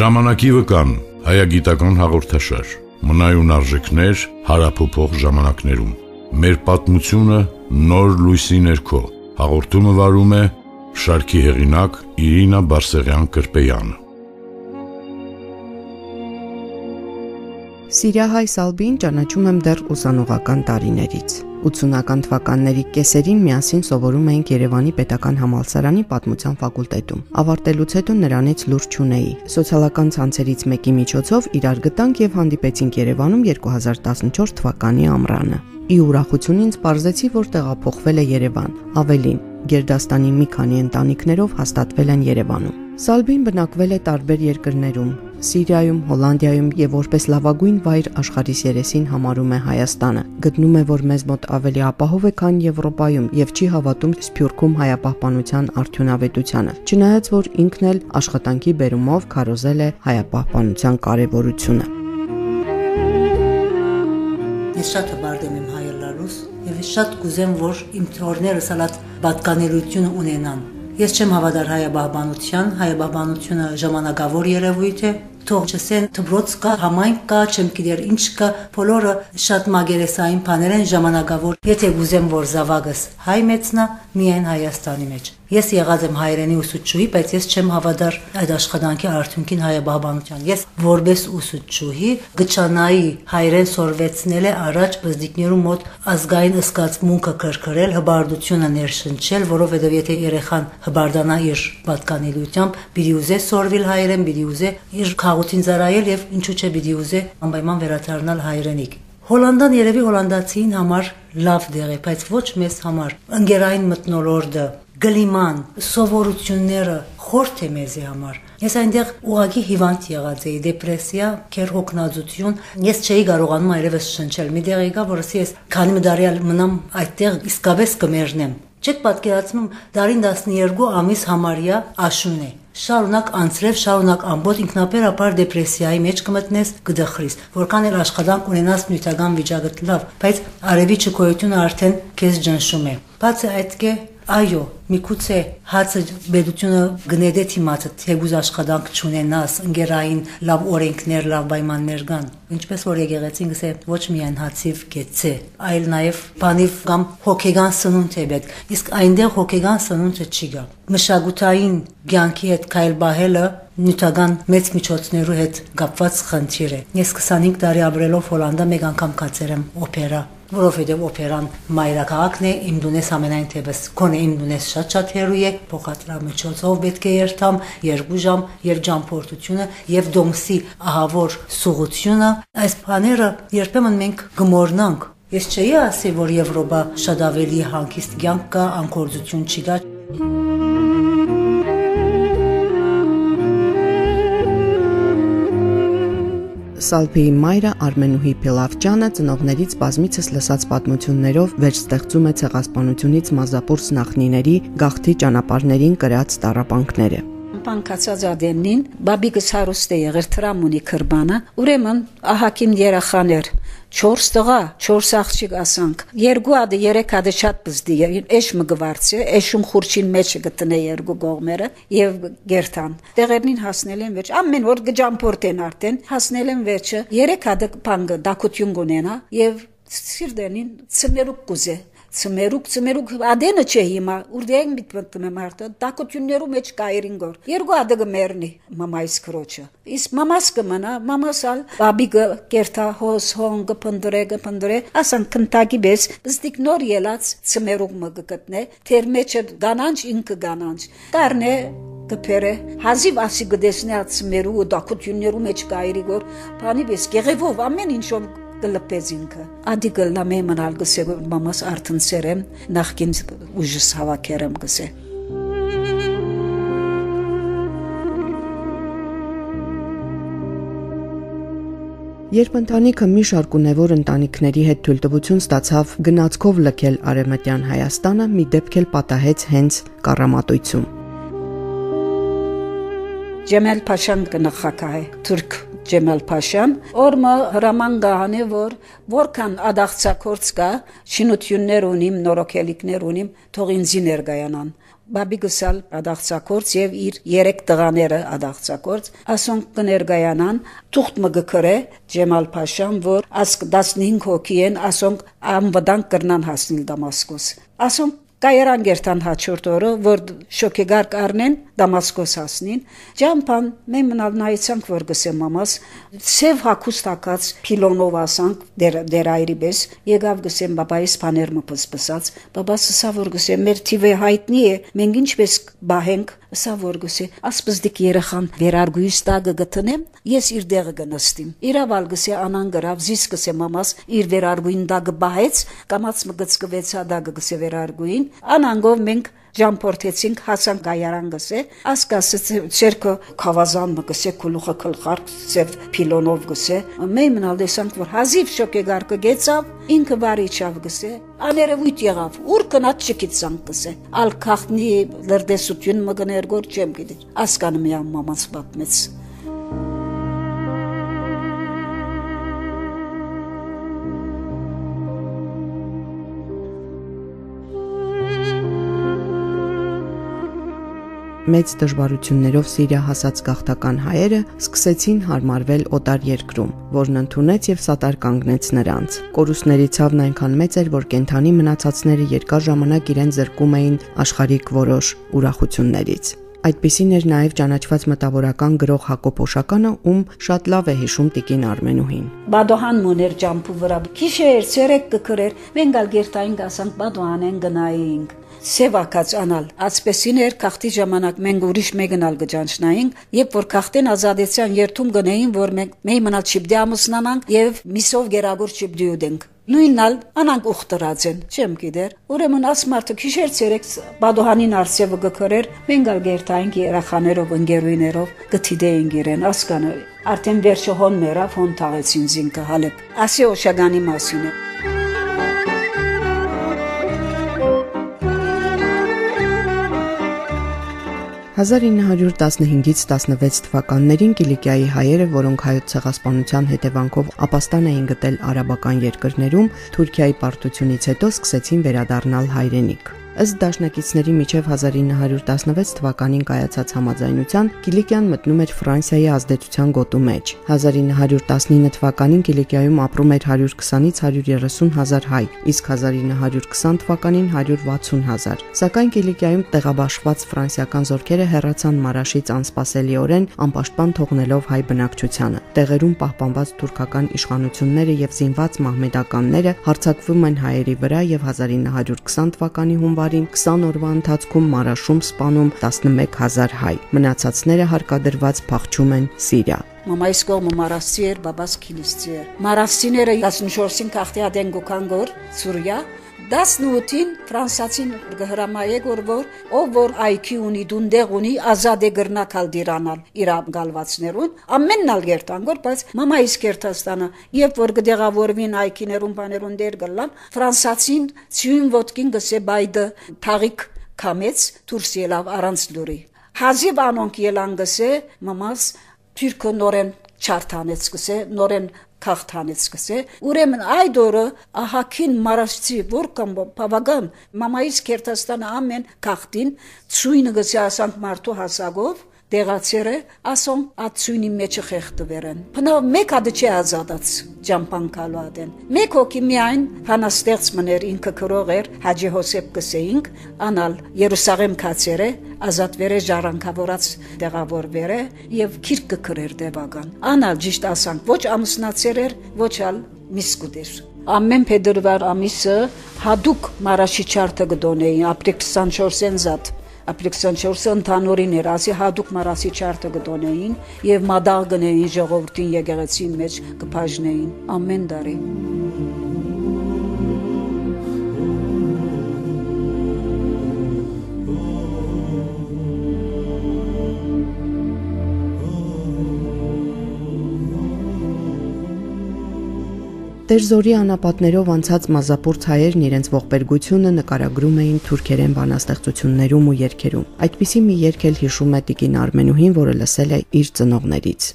Ժամանակի վկան հայագիտական հաղորդաշար, մնայուն արժեքներ հարափոփող ժամանակներում, մեր պատմությունը նոր լույսի ներքո, հաղորդումը վարում է շարքի հեղինակ Իրինա Բարսեղյան-Կրպեյանը։ Սիրիահայ Սալբին ճանաչում եմ դեռ ուսանողական տարիներից։ 80-ական թվականների կեսերին միասին սովորում էինք Երևանի պետական համալսարանի պատմության ֆակուլտետում։ Ավարտելուց հետո նրանից լուրջ չունեի։ Սոցիալական ցանցերից մեկի միջոցով իրար գտանք եւ հանդիպեցինք Երևանում 2014 թվականի ամռանը։ Ի ուրախություն ինձ պարզեցի, որ տեղափոխվել է Երևան։ Ավելին, Գերդաստանի մի քանի ընտանիքներով հաստատվել են Երևանում։ Սալբին բնակվել է տարբեր երկրներում։ Սիրիայում, Հոլանդիայում եւ որպես լավագույն վայր աշխարհիս երեսին համարում է Հայաստանը։ Գտնում է, որ մեզ մոտ ավելի ապահով է, քան Եվրոպայում եւ չի հավատում Սփյուռքում հայապահպանության արդյունավետությանը։ Չնայած որ ինքն էլ աշխատանքի բերումով քարոզել է հայապահպանության կարեւորությունը։ Ես շատ հպարտ եմ հայելալուս եւ շատ կուզեմ, որ իմ թորները սալատ պատկանելություն ունենան։ Ես չեմ հավատար հայաբահբանությունը ժամանակավոր երևույթ է, թող չսեն դպրոց կա, համայնք կա, չեմ գիտեր ինչ կա, բոլորը շատ մագերեսային բաներ են ժամանակավոր։ Եթե գուզեմ որ զավակս հայ մեծնա, միայն Հայաստանի մեջ։ Ես եղած եմ հայրենի ուսուցչուհի, բայց ես չեմ հավատար այդ աշխատանքի արդյունքին հայաբահբանության։ Ես որպես ուսուցչուհի գճանայի հայրեն սորվեցնել է առաջ բզդիկներու մոտ ազգային ըսկացմունքը կրկրել, հբարդությունը ներշնչել, որովհետև եթե երեխան հբարդանա իր պատկանելությամբ, պիտի ուզե սորվիլ հայրեն, պիտի ուզե իր խաղութին ծառայել եւ ինչու՞ չէ պիտի ուզե անպայման վերադառնալ հայրենիք։ Հոլանդան երևի հոլանդացին համար լավ դեղ է, բայց ոչ մեզ համար։ Ընկերային մթնոլորտը, գլիման, սովորությունները խորթ է մեզի համար։ Ես այնտեղ ուղղակի հիվանդ եղած էի, դեպրեսիա, քերհոգնածություն։ Ես չէի կարողանում այլևս շնչել։ Մի դեղ եկա, որ ես քանի դարի մնամ այդտեղ իսկապես կմեռնեմ։ Չեք պատկերացնում, դարին 12 ամիս համարյա աշուն է։ Շարունակ անցրև, շարունակ ամբողջ ինքնաբերաբար դեպրեսիայի մեջ կմտնես, կդխրիս, որքան էլ աշխատանք ունենաս նյութական վիճակը լավ, բայց արևի չկոյությունը արդեն քեզ ջնշում է։ Բացի այդկե այո, միգուցե հացը բեդությունը գնեդե թիմացը թեգուզ աշխատանք չունենաս, ընկերային լավ օրենքներ, լավ պայմաններ կան։ Ինչպես որ եկեղեցին գսե ոչ միայն հացիվ գեցե, այլ նաև բանիվ կամ հոգեգան սնունդ է պետք։ Իսկ այնտեղ հոգեգան սնունդը չի գա։ Մշակութային կյանքի հետ քայլ բահելը նյութական մեծ միջոցներու հետ կապված խնդիր է։ Ես 25 տարի ապրելով Հոլանդա մեկ անգամ կացել եմ օպերա, որովհետև օպերան մայրաքաղաքն է, իմ դունես ամենայն թեպս քոնե իմ դունես շատ հեռու է, փոխադրամիջոցով պետք է երթամ 2 ժամ եւ ճամփորդությունը եւ դոմսի ահավոր սուղությունը, այս բաները երբեմն մենք գմորնանք։ Ես չէի ասի, որ Եվրոպա շատ ավելի հանգիստ կյանք կա, անկորձություն չի կա։ Սալբիի մայրը Արմենուհի Փելավճյանը ծնողներից բազմիցս լսած պատմություններով վերստեղծում է ցեղասպանությունից մազապուրս նախնիների գաղթի ճանապարհներին կրած տառապանքները։ Պանկացած ադենին բաբիկս հարուստ է եղել տրամունի քրբանը, ուրեմն ահակին երախաներ 4 տղա, 4 աղջիկ ասանք։ 2 ադը 3 ադը շատ բզդի է, էշմը գվարցի, էշում խուրչին մեջ գտնե 2 կողմերը եւ գերտան։ Տեղերին հասնել են վերջ, ամեն որ գջամփորտեն արդեն հասնել են վերջը 3 ադը բանգը դակություն գունենա եւ սիրդենին ծմերուկ կուզե։ Ծմերուկ ադենը չէ հիմա, ուրդեն միտմտում եմ արդը, դակություններու մեջ կայրին գոր։ 2 ադը գմերնի մամայիս քրոջը։ Իսկ մամաս կմնա, մամասալ բաբիկը կերտա հոս հոնգը փնդրե, ասան քնտակի բես, բստիկ նոր ելած ծմերուկ մը գտնե, թեր մեջը գանանչ ինքը գանանչ։ Դառնե կփերը հազիվ ասի գդեսնի ծմերու դակություններու մեջ կայրի գոր, բանի բես գեղևով ամեն ինչով գլպեզինքը ադիգլ նամե մնալ գսե մամաս արտնցերեմ նախքին ուժս հավաքերեմ գսե Երբ ընտանիքը մի շարք ունևոր ընտանիքների հետ թույլտվություն ստացավ գնացքով լքել Արևմտյան Հայաստանը, մի դեպք էլ պատահեց հենց Կառամատույցում։ Ջեմել Փաշան գնախակայ թուրք Ջեմալ Փաշան, օրը հրաման գահանի որքան ադաղցակորց կա, շինություններ ունիմ, նորոգելիքներ ունիմ, թող ինձի ներկայանան։ Բաբի գսալ ադաղցակորց եւ իր 3 տղաները ադաղցակորց ասոնք կներկայանան թուղթ մգքրե Ջեմալ Փաշան որ ասկ 15 հոգի են ասոնք անվտանգ կրնան հասնել Դամասկոս ասոնք Կայարան գերտան հաջորդ օրը որ շոկեգարկ առնեն Դամասկոս հասնին ջամփան մենք մնալ նայեցանք որ գսեմ մամաս սև հակուստ հակած փիլոնով ասանք դեր այրիբես եկավ գսեմ բաբայիս բաներ մպսպսած բաբաս սա որ գսեմ մեր թիվը հայտնի է մենք ինչպես բահենք սա որ գսե ասպզդիկ երախան վերարգույս տագը գտնեմ ես իր դեղը գնստիմ իրավալ գսե անան գրավ զիս գսե մամաս իր վերարգույն դագը բահեց կամած մգծկվեցա դագը գսե վերարգույն անանգով մենք Ջամփորտեցինք հասան Կայարան գսե ասկասը ցերկը խավազան մգսե քուլուխը քլխար ծև փիլոնով գսե մենք մնալ դեսանք որ հազիվ շոկեգարկը գեցավ ինքը բարիչավ գսե աները ուիտ եղավ ուր կնած չկիցանք գսե ալ քախնի լրդեսություն մգներգոր չեմ գիտի ասկանը մի մամաս պատմեց Մեծ դժվարություններով Սիրիա հասած գաղթական հայերը սկսեցին հարմարվել օտար երկրում, որն ընդունեց եւ սատար կանգնեց նրանց։ Կորուստների ցավն այնքան մեծ էր, որ կենթանի մնացածները երկար ժամանակ իրեն զրկում էին աշխարհիկ որոշ ուրախություններից։ Այդպիսին էր նաև ճանաչված մտավորական գրող Հակոբ Օշականը, ում շատ լավ է հիշում տիկին Արմենուհին։ Բադոհան մոներ ջամփու վրա քիշեր ցերեկ կկրեր մենք ալ գերտային ասանք բադոհանեն գնայինք Սևակած անալ ասպեսին էր քաղտի ժամանակ մենք ուրիշ մեգնալ գճանչնայինք երբ որ քաղտեն ազատեցան երթում գնային որ մենք մնալ չիպդի ամուսնանանք եւ միսով գերագոր չիպդի ուդենք նույնալ անանք ուխտրած են չեմ գիտեր ուրեմն ասմարտը քիշեր ցերեկ բադոհանին արսևը գքրեր մենք ալ գերտայինք երախաներով ընկերուիներով գթիդեին գիրեն ասկանը արդեն վերջը հոն մերավ հոն թաղեցին զինքը հալեբ ասի Օշագանի մասին է 1915-ից 16 թվականներին Կիլիկիայի հայերը, որոնք հայոց ցեղասպանության հետևանքով ապաստան էին գտել արաբական երկրներում, Թուրքիայի պարտությունից հետո սկսեցին վերադառնալ հայրենիք։ Ըստ դաշնակիցների միջև 1916 թվականին կայացած համաձայնության Կիլիկիան մտնում էր Ֆրանսիայի ազդեցության գոտու մեջ։ 1919 թվականին Կիլիկիայում ապրում էր 120-ից 130 հազար հայ, իսկ 1920 թվականին 160 հազար։ Սակայն Կիլիկիայում տեղաբաշխված ֆրանսիական զորքերը հեռացան Մարաշից անսպասելիորեն անպաշտպան թողնելով հայ բնակչությանը։ Տեղերում պահպանված թուրքական իշխանությունները եւ զինված մահմեդականները հարձակվում են հայերի վրա եւ 1920 թվականի հունվարին 20 օրվա ընթացքում Մարաշում սպանում 11000 հայ։ Մնացածները հարկադրված փախչում են Սիրիա։ Մամայիս կողմը մարասցի էր, բաբաս քիլիսցի էր։ Մարասցիները 14-ին քաղտի ադեն գոքանգոր Սուրիա 18-ին ֆրանսացին գհրամայեկ որ որ IQ ունի դունդեղ ունի ազատ է գրնակալ դիրանալ իր գալվածներուն ամենն ալ գերտանգոր բայց մամայիս Կերտաստանը երբ որ գդեղավորվին IQ-ներուն բաներուն դեր գլան ֆրանսացին ցույն ոդկին գսե բայդը թաղիկ կամեց դուրս ելավ առանց լուրի հազիվ անոնք ելան գսե մամաս թուրքը նորեն չարթանեց գսե նորեն քաղթանեց գսե ուրեմն այդ օրը ահակին մարաշցի որքան բավական մամայիս Կերտաստանը ամեն քաղտին ցույնը գսե ասանք մարդու հասագով դեղացերը ասոն ացույնի մեջը խեղտվերեն բնավ մեկ հատ չի ազատած ջամփան կալուադեն մեկ հոգի միայն հանաստեղծ մներ ինքը քրող էր Հաջի Հոսեփ գսեինք անալ Երուսաղեմ կացերը ազատվերը ժառանգավորած դեղավորվերը եւ քիրք կրեր դեվական անալ ճիշտ ասանք ոչ ամուսնացեր էր ոչ ալ միսկուդեր ամեն փետրվար ամիսը հadouk մարաշի չարտը գդոնեին ապրիլ 24-ին զատ ապրիլ 24-ը ընդանորին էր ասի հadouk մարաշի չարտը գդոնեին եւ մադաղ գնեին ժողովրդին եկեղեցին մեջ կփաժնեին ամեն դարի Տերզորի անապատներով անցած մազապուրց հայերն իրենց ողբերգությունը նկարագրում էին թուրքերեն բանաստեղծություններում ու երգերում։ Այդպիսի մի երգ էլ հիշում է տիկին Արմենուհին, որը լսել է իր ծնողներից։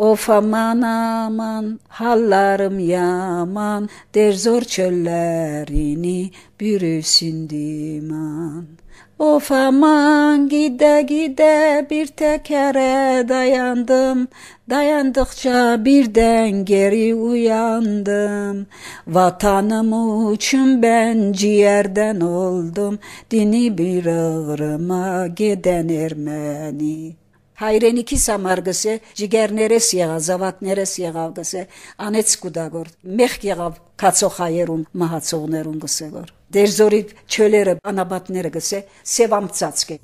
Of aman hallarım yaman derzor çöllerini bürüsündüman. Of aman gide bir tekere dayandım. Dayandıkça birden geri uyandım. Vatanım için ben ciğerden oldum. Dini bir ağrıma giden Ermeni. Հայրենիքի համար գսե ջիգերներես եղավ, զավակներես եղավ գսե, անեց կուդագոր, մեղք եղավ կացող հայերուն, մահացողներուն գսե գոր, դերզորի չոլերը, անաբատները գսե, սևամծած կե։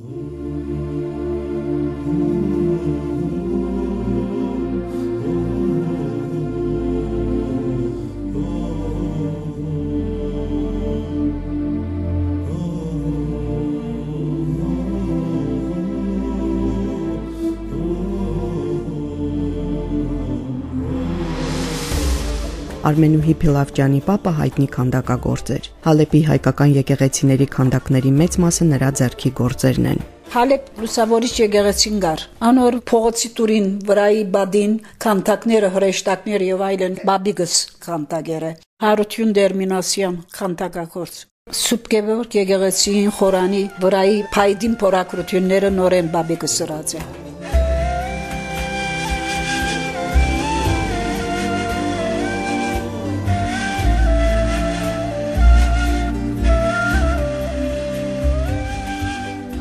Արմենուհի Փիլավջյանի պապը հայտնի քանդակագործ էր։ Հալեպի հայկական եկեղեցիների քանդակների մեծ մասը նրա ձեռքի գործերն են։ Հալեպ լուսավորիչ եկեղեցին գար։ Անոր փողոցի տուրին վրայի բադին քանդակները, հրեշտակները եւ այլն բաբիգս քանդակերը։ Հարություն Դերմինասյան քանդակագործ։ Սուրբ Գևորգ եկեղեցին խորանի վրայի փայդին փորակրությունները նորեն բաբիգս սրած է։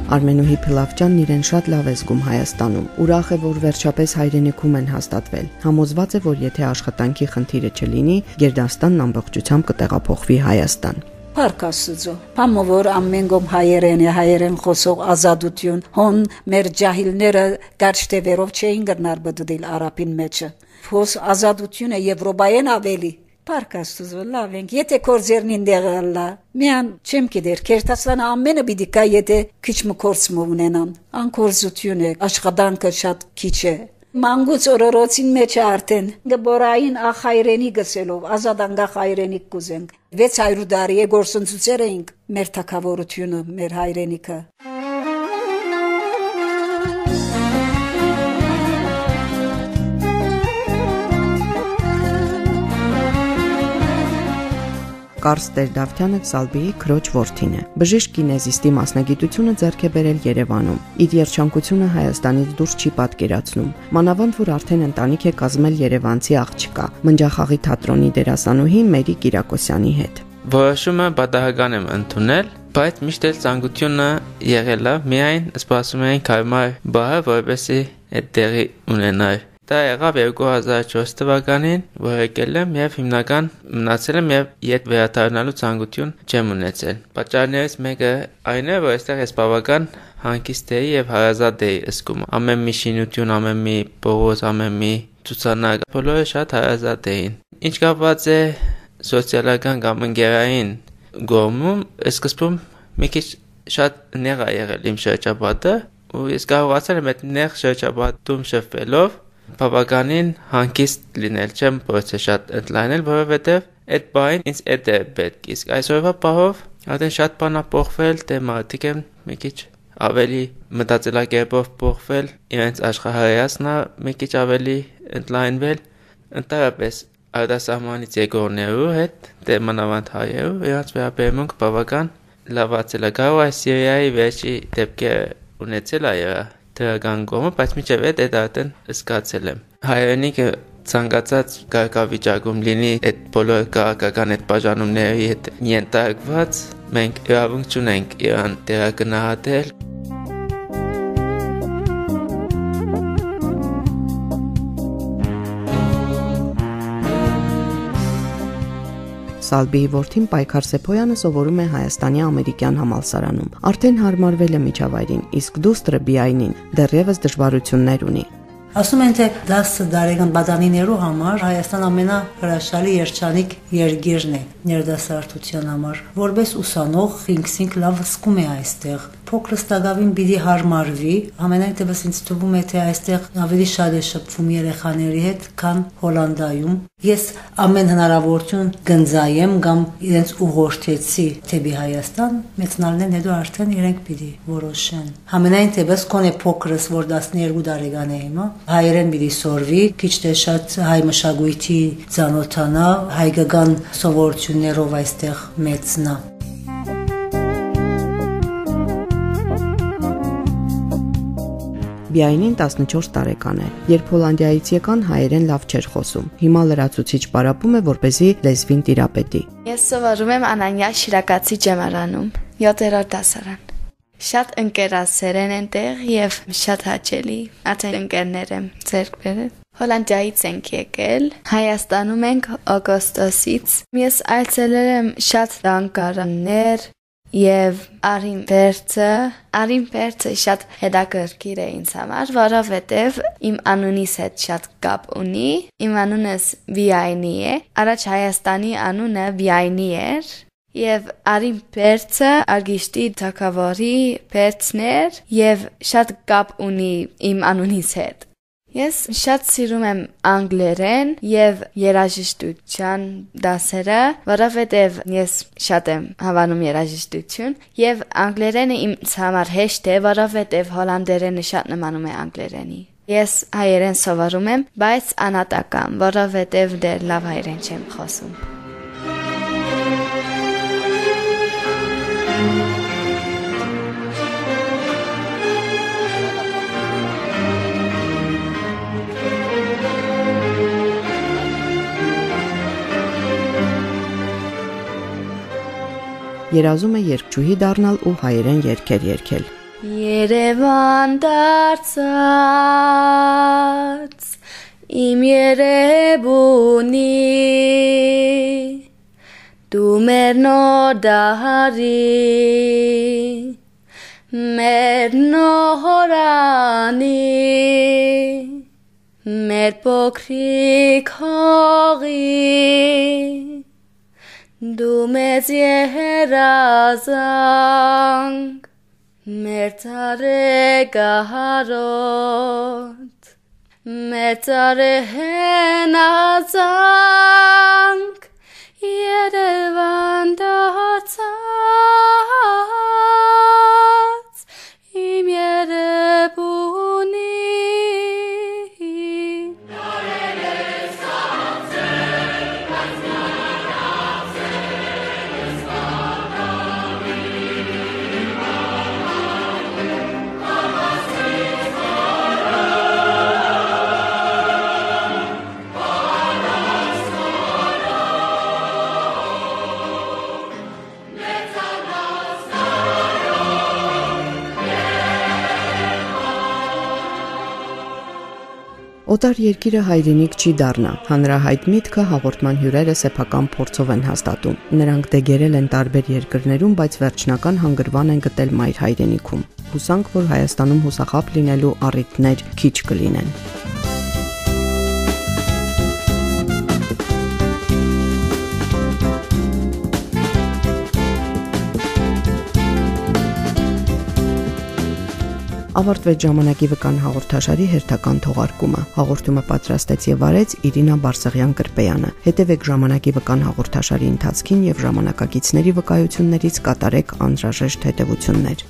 Արմենուհի Փիլավջյանն իրեն շատ լավ է զգում Հայաստանում։ Ուրախ է, որ վերջապես հայրենիքում են հաստատվել։ Համոզված է, որ եթե աշխատանքի խնդիրը չլինի, Գերդաստանն ամբողջությամբ կտեղափոխվի Հայաստան։ Փառք Աստծո։ Համով ամեն գոմ հայերեն խոսող ազատություն, հոն մեր ջահիլները գարշտևերով չէին գնար բդդիլ արաբին մեջը։ Փոս ազատությունը Եվրոպայեն ավելի Փառք Աստծո, լավ ենք, եթե կորձերնին դեղալա, միան չեմ գիտեր, Քերթաստանը ամենը պիտի կա, եթե քիչ մկորձ ունենան, անկորձություն է, աշխատանքը շատ քիչ է։ Մանգուց օրորոցին մեջ արդեն գբորային ախայրենի գսելով, ազատանգախ հայրենիք կուզենք, 600 տարի է գործընծուցեր էինք մեր թակավորությունը, մեր հայրենիքը։ Կարս Տեր-Դավթյանը Սալբիի քրոջ որդին է։ Բժիշկ կինեզիստի մասնագիտությունը ձեռք է բերել Երևանում։ Իր երջանկությունը Հայաստանից դուրս չի պատկերացնում։ Մանավանդ որ արդեն ընտանիք է կազմել երևանցի աղջկա, Մնջախաղի թատրոնի դերասանուհի Մերի Կիրակոսյանի հետ։ Որոշումը պատահական եմ ընդունել, բայց միշտ էլ ցանկությունը եղել է, միայն սպասում էինք հարմար բահը, որպեսզի այդ տեղի ունենար։ Դա եղավ 2004 թվականին, որ եկել եմ եւ հիմնական մնացել եմ եւ ետ վերադառնալու ցանկություն չեմ ունեցել։ Պատճառներից մեկը այն է, որ այստեղ ես բավական հանգիստ էի եւ հարազատ էի զգում։ Ամեն մի շինություն, ամեն մի փողոց, ամեն մի ցուցանակ, բոլորը շատ հարազատ էին։ Ինչ կապված է սոցիալական կամ ընկերային գոմում, սկզբում մի քիչ շատ նեղ է եղել իմ շրջապատը, ու ես կարողացել եմ այդ նեղ շրջապատում շփվելով բավականին հանգիստ լինել, չեմ փորձել շատ ընդլայնել, որովհետև այդ բանը ինձ է պետք։ Իսկ այսօրվա պահով արդեն շատ բան է փոխվել, դե մարդիկ են մի քիչ ավելի մտածելակերպով փոխվել, իրենց աշխարհայացքն է մի քիչ ավելի ընդլայնվել, ընդհանրապես արտասահմանից եկողներու հետ, դե մանավանդ հայերու, իրենց վերաբերմունք բավական լավացել է։ Կարող է Սիրիայի վերջի դեպքերը ունեցել է դրական կողմը, բայց միջև այդ արդեն զգացել եմ։ Հայրենիքը ցանկացած կարգավիճակում լինի այդ բոլոր քաղաքական այդ բաժանումների հետ ենթարկված, մենք իրավունք չունենք իրան դերակնահատել։ Սալբիի որդին Պայքար Սեփոյանը սովորում է Հայաստանի ամերիկյան համալսարանում։ Արդեն հարմարվել է միջավայրին, իսկ դուստրը Բիայնին դեռևս դժվարություններ ունի։ Ասում են, թե 10 տարեկան բադանիներու համար Հայաստան ամենահրաշալի երջանիկ երկիրն է ներդասարտության համար։ Որպես ուսանող ինքսինք լավ զգում է այստեղ։ փոքր ստագավին պիտի հարմարվի, ամենայն դեպս ինձ թվում է թե այստեղ ավելի շատ է շփվում երեխաների հետ, քան Հոլանդայում։ Ես ամեն հնարավորություն գնձայեմ կամ իրենց ուղղորդեցի թեպի Հայաստան, մեծնալնեն հետո արդեն իրենք պիտի որոշեն։ Ամենայն դեպս կոնե փոքրս, որ 12 տարեկան է հիմա, հայերեն պիտի սորվի, քիչ թե շատ հայ մշակույթի ծանոթանա, հայկական սովորություններով այստեղ մեծնա։ Բիայնին 14 տարեկան է։ Երբ Հոլանդիայից եկան, հայերեն լավ չէր խոսում։ Հիմա լրացուցիչ պարապում է, որպեսզի լեզվին տիրապետի։ Ես սովորում եմ Անանյա Շիրակացի ջեմարանում, 7-րդ դասարան։ Շատ ընկերասեր են այնտեղ եւ շատ հաճելի, արդեն ընկերներ եմ ձեռք բերել։ Հոլանդիայից ենք եկել, Հայաստանում ենք օգոստոսից։ Ես այցելել եմ շատ լանկարաններ եւ Արինվերցը շատ հետաքրքիր է ինձ համար, որովհետեւ իմ անունիս հետ շատ կապ ունի։ Իմ անունս Բիայնի է, առաջ Հայաստանի անունը Բիայնի էր, եւ Արինվերցը Արգիշտի թագավորի Պերցներ եւ շատ կապ ունի իմ անունիս հետ։ Ես շատ սիրում եմ անգլերեն եւ երաժշտության դասերը, որովհետեւ ես շատ եմ հավանում երաժշտություն եւ անգլերենը ինձ համար հեշտ է, որովհետեւ հոլանդերենը շատ նմանում է անգլերենի։ Ես հայերեն սովորում եմ, բայց անհատական, որովհետեւ դեռ լավ հայերեն չեմ խոսում։ Երազում է երգչուհի դառնալ ու հայերեն երգեր երգել։ Երևան դարձած իմ Երևունի դու մեր նոր դահարի մեր նորանի մեր փոքրիկ հողի Դու մեծ երազանք, մեր ծառեգահարոտ, մեր ծառեհենազանք, Երևան դարձած, իմ Երևունի Օտար երկիրը հայրենիք չի դառնա։ Հանրահայտ միտքը հաղորդման հյուրերը սեփական փորձով են հաստատում։ Նրանք դեգերել են տարբեր երկրներում, բայց վերջնական հանգրվան են գտել մայր հայրենիքում։ Հուսանք, որ Հայաստանում հուսախաբ լինելու առիթներ քիչ կլինեն։ Ավարտվեց ժամանակի վկան հաղորդաշարի հերթական թողարկումը։ Հաղորդումը պատրաստեց եւ արեց Իրինա Բարսեղյան-Կրպեյանը։ Հետևեք ժամանակի վկան հաղորդաշարի ընթացքին եւ ժամանակակիցների վկայություններից կատարեք անհրաժեշտ հետեւություններ։